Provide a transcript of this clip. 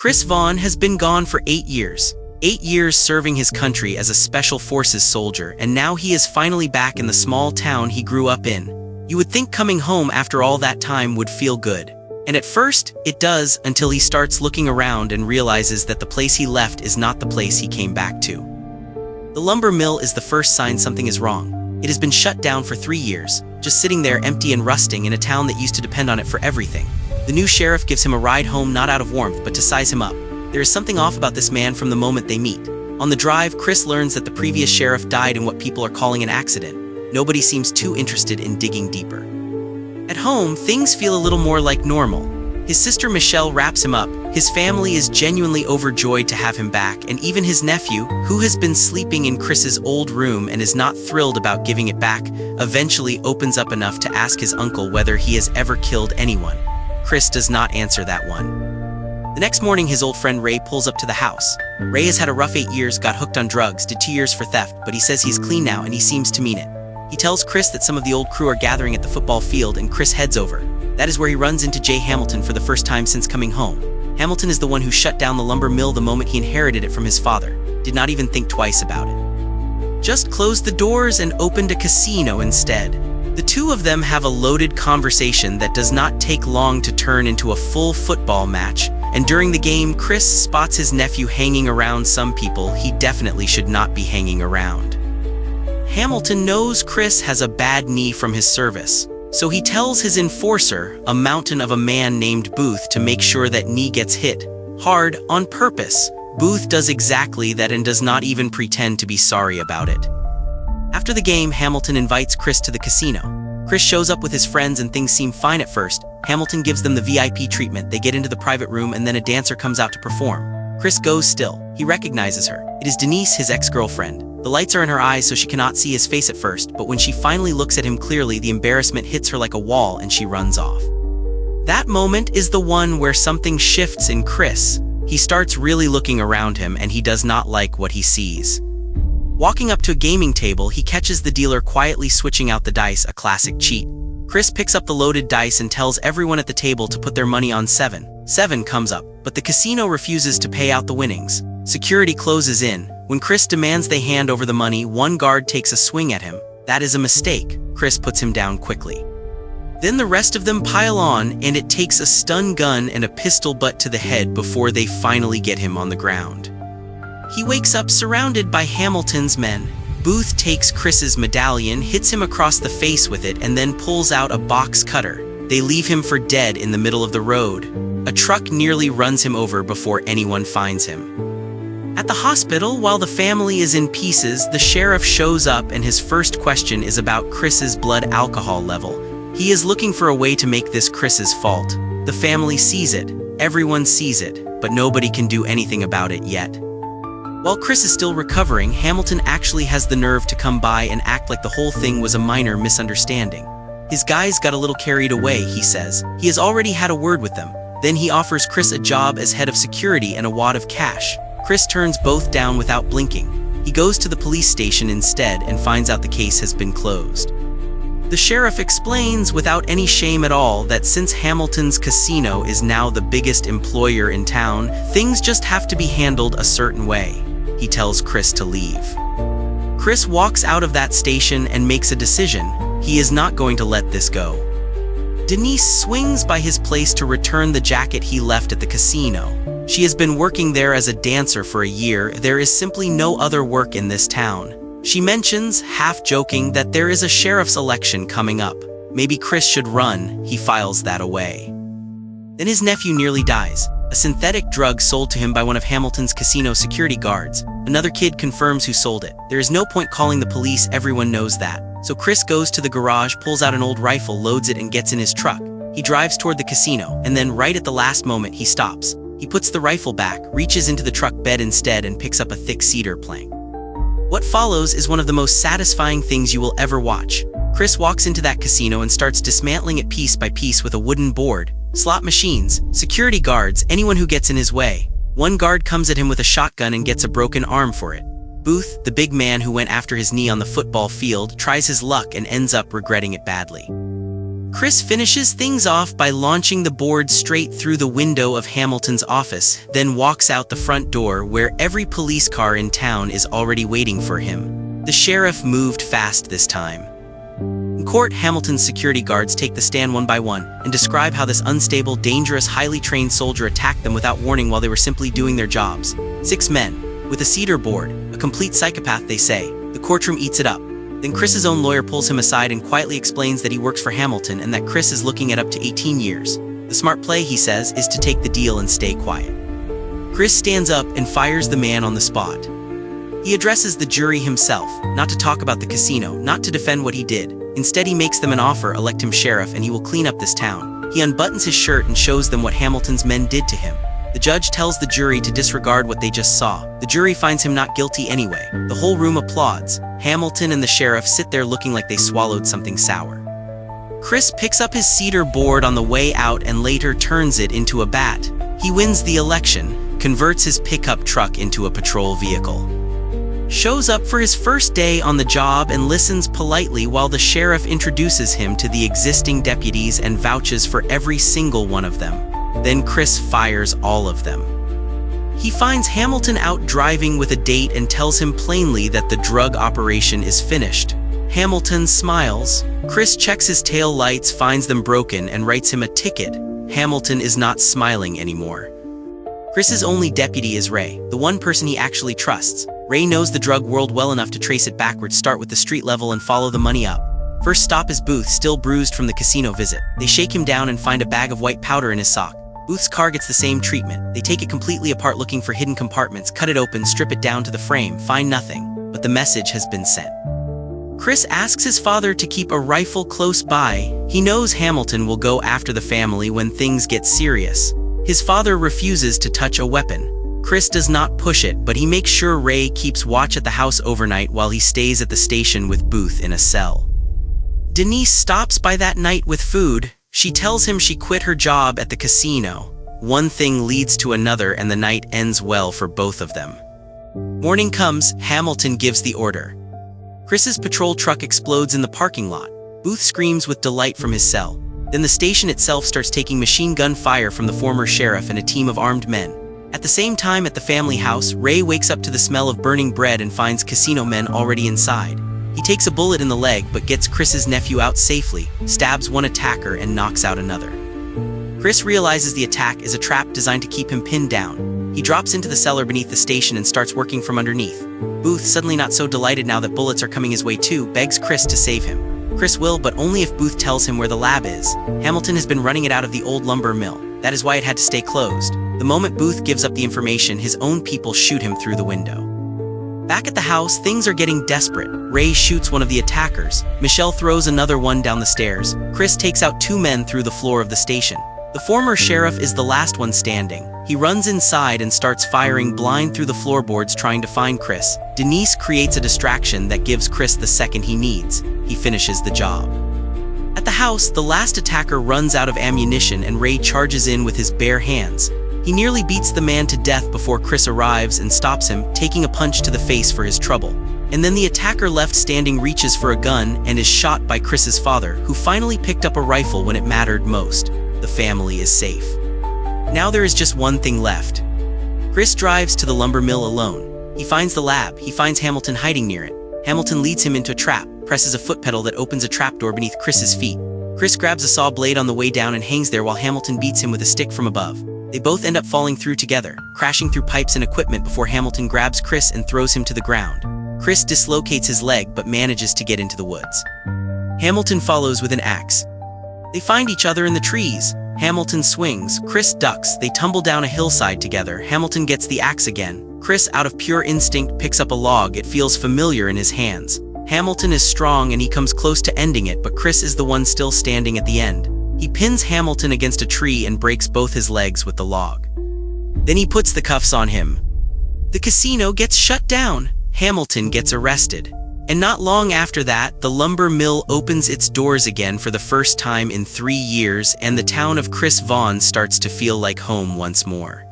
Chris Vaughn has been gone for 8 years. 8 years serving his country as a Special Forces soldier, and now he is finally back in the small town he grew up in. You would think coming home after all that time would feel good. And at first, it does, until he starts looking around and realizes that the place he left is not the place he came back to. The lumber mill is the first sign something is wrong. It has been shut down for 3 years, just sitting there empty and rusting in a town that used to depend on it for everything. The new sheriff gives him a ride home, not out of warmth but to size him up. There is something off about this man from the moment they meet. On the drive, Chris learns that the previous sheriff died in what people are calling an accident. Nobody seems too interested in digging deeper. At home, things feel a little more like normal. His sister Michelle wraps him up. His family is genuinely overjoyed to have him back, and even his nephew, who has been sleeping in Chris's old room and is not thrilled about giving it back, eventually opens up enough to ask his uncle whether he has ever killed anyone. Chris does not answer that one. The next morning, his old friend Ray pulls up to the house. Ray has had a rough 8 years, got hooked on drugs, did 2 years for theft, but he says he's clean now and he seems to mean it. He tells Chris that some of the old crew are gathering at the football field, and Chris heads over. That is where he runs into Jay Hamilton for the first time since coming home. Hamilton is the one who shut down the lumber mill the moment he inherited it from his father. Did not even think twice about it. Just closed the doors and opened a casino instead. The two of them have a loaded conversation that does not take long to turn into a full football match, and during the game, Chris spots his nephew hanging around some people he definitely should not be hanging around. Hamilton knows Chris has a bad knee from his service, so he tells his enforcer, a mountain of a man named Booth, to make sure that knee gets hit hard on purpose. Booth does exactly that and does not even pretend to be sorry about it. After the game, Hamilton invites Chris to the casino. Chris shows up with his friends and things seem fine at first. Hamilton gives them the VIP treatment, they get into the private room, and then a dancer comes out to perform. Chris goes still. He recognizes her. It is Denise, his ex-girlfriend. The lights are in her eyes so she cannot see his face at first, but when she finally looks at him clearly, the embarrassment hits her like a wall and she runs off. That moment is the one where something shifts in Chris. He starts really looking around him and he does not like what he sees. Walking up to a gaming table, he catches the dealer quietly switching out the dice, a classic cheat. Chris picks up the loaded dice and tells everyone at the table to put their money on 7. 7 comes up, but the casino refuses to pay out the winnings. Security closes in. When Chris demands they hand over the money, one guard takes a swing at him. That is a mistake. Chris puts him down quickly. Then the rest of them pile on, and it takes a stun gun and a pistol butt to the head before they finally get him on the ground. He wakes up surrounded by Hamilton's men. Booth takes Chris's medallion, hits him across the face with it, and then pulls out a box cutter. They leave him for dead in the middle of the road. A truck nearly runs him over before anyone finds him. At the hospital, while the family is in pieces, the sheriff shows up and his first question is about Chris's blood alcohol level. He is looking for a way to make this Chris's fault. The family sees it, everyone sees it, but nobody can do anything about it yet. While Chris is still recovering, Hamilton actually has the nerve to come by and act like the whole thing was a minor misunderstanding. His guys got a little carried away, he says. He has already had a word with them. Then he offers Chris a job as head of security and a wad of cash. Chris turns both down without blinking. He goes to the police station instead and finds out the case has been closed. The sheriff explains without any shame at all that since Hamilton's casino is now the biggest employer in town, things just have to be handled a certain way. He tells Chris to leave. Chris walks out of that station and makes a decision. He is not going to let this go. Denise swings by his place to return the jacket he left at the casino. She has been working there as a dancer for a year. There is simply no other work in this town. She mentions, half joking, that there is a sheriff's election coming up. Maybe Chris should run. He files that away. Then his nephew nearly dies. A synthetic drug sold to him by one of Hamilton's casino security guards. Another kid confirms who sold it. There is no point calling the police, everyone knows that. So Chris goes to the garage, pulls out an old rifle, loads it, and gets in his truck. He drives toward the casino, and then right at the last moment, he stops. He puts the rifle back, reaches into the truck bed instead, and picks up a thick cedar plank. What follows is one of the most satisfying things you will ever watch. Chris walks into that casino and starts dismantling it piece by piece with a wooden board. Slot machines, security guards, anyone who gets in his way. One guard comes at him with a shotgun and gets a broken arm for it. Booth, the big man who went after his knee on the football field, tries his luck and ends up regretting it badly. Chris finishes things off by launching the board straight through the window of Hamilton's office, then walks out the front door where every police car in town is already waiting for him. The sheriff moved fast this time. In court, Hamilton's security guards take the stand one by one and describe how this unstable, dangerous, highly trained soldier attacked them without warning while they were simply doing their jobs. 6 men, with a Cedar board, a complete psychopath, they say. The courtroom eats it up. Then Chris's own lawyer pulls him aside and quietly explains that he works for Hamilton and that Chris is looking at up to 18 years. The smart play, he says, is to take the deal and stay quiet. Chris stands up and fires the man on the spot. He addresses the jury himself, not to talk about the casino, not to defend what he did. Instead, he makes them an offer, elect him sheriff, and he will clean up this town. He unbuttons his shirt and shows them what Hamilton's men did to him. The judge tells the jury to disregard what they just saw. The jury finds him not guilty anyway. The whole room applauds. Hamilton and the sheriff sit there looking like they swallowed something sour. Chris picks up his Cedar board on the way out and later turns it into a bat. He wins the election, converts his pickup truck into a patrol vehicle. Shows up for his first day on the job and listens politely while the sheriff introduces him to the existing deputies and vouches for every single one of them. Then Chris fires all of them. He finds Hamilton out driving with a date and tells him plainly that the drug operation is finished. Hamilton smiles. Chris checks his tail lights, finds them broken, and writes him a ticket. Hamilton is not smiling anymore. Chris's only deputy is Ray, the one person he actually trusts. Ray knows the drug world well enough to trace it backwards, start with the street level and follow the money up. First stop is Booth, still bruised from the casino visit. They shake him down and find a bag of white powder in his sock. Booth's car gets the same treatment. They take it completely apart looking for hidden compartments, cut it open, strip it down to the frame, find nothing, but the message has been sent. Chris asks his father to keep a rifle close by. He knows Hamilton will go after the family when things get serious. His father refuses to touch a weapon. Chris does not push it, but he makes sure Ray keeps watch at the house overnight while he stays at the station with Booth in a cell. Denise stops by that night with food. She tells him she quit her job at the casino. One thing leads to another and the night ends well for both of them. Morning comes, Hamilton gives the order. Chris's patrol truck explodes in the parking lot. Booth screams with delight from his cell. Then the station itself starts taking machine gun fire from the former sheriff and a team of armed men. At the same time at the family house, Ray wakes up to the smell of burning bread and finds casino men already inside. He takes a bullet in the leg but gets Chris's nephew out safely, stabs one attacker and knocks out another. Chris realizes the attack is a trap designed to keep him pinned down. He drops into the cellar beneath the station and starts working from underneath. Booth, suddenly not so delighted now that bullets are coming his way too, begs Chris to save him. Chris will, but only if Booth tells him where the lab is. Hamilton has been running it out of the old lumber mill. That is why it had to stay closed. The moment Booth gives up the information, his own people shoot him through the window. Back at the house, things are getting desperate. Ray shoots one of the attackers. Michelle throws another one down the stairs. Chris takes out 2 men through the floor of the station. The former sheriff is the last one standing. He runs inside and starts firing blind through the floorboards trying to find Chris. Denise creates a distraction that gives Chris the second he needs. He finishes the job. At the house, the last attacker runs out of ammunition and Ray charges in with his bare hands. He nearly beats the man to death before Chris arrives and stops him, taking a punch to the face for his trouble. And then the attacker left standing reaches for a gun and is shot by Chris's father, who finally picked up a rifle when it mattered most. The family is safe. Now there is just one thing left. Chris drives to the lumber mill alone. He finds the lab. He finds Hamilton hiding near it. Hamilton leads him into a trap, presses a foot pedal that opens a trapdoor beneath Chris's feet. Chris grabs a saw blade on the way down and hangs there while Hamilton beats him with a stick from above. They both end up falling through together, crashing through pipes and equipment before Hamilton grabs Chris and throws him to the ground. Chris dislocates his leg but manages to get into the woods. Hamilton follows with an axe. They find each other in the trees. Hamilton swings, Chris ducks, they tumble down a hillside together. Hamilton gets the axe again. Chris, out of pure instinct, picks up a log. It feels familiar in his hands. Hamilton is strong and he comes close to ending it, but Chris is the one still standing at the end. He pins Hamilton against a tree and breaks both his legs with the log. Then he puts the cuffs on him. The casino gets shut down. Hamilton gets arrested. And not long after that, the lumber mill opens its doors again for the first time in 3 years, and the town of Vaughn starts to feel like home once more.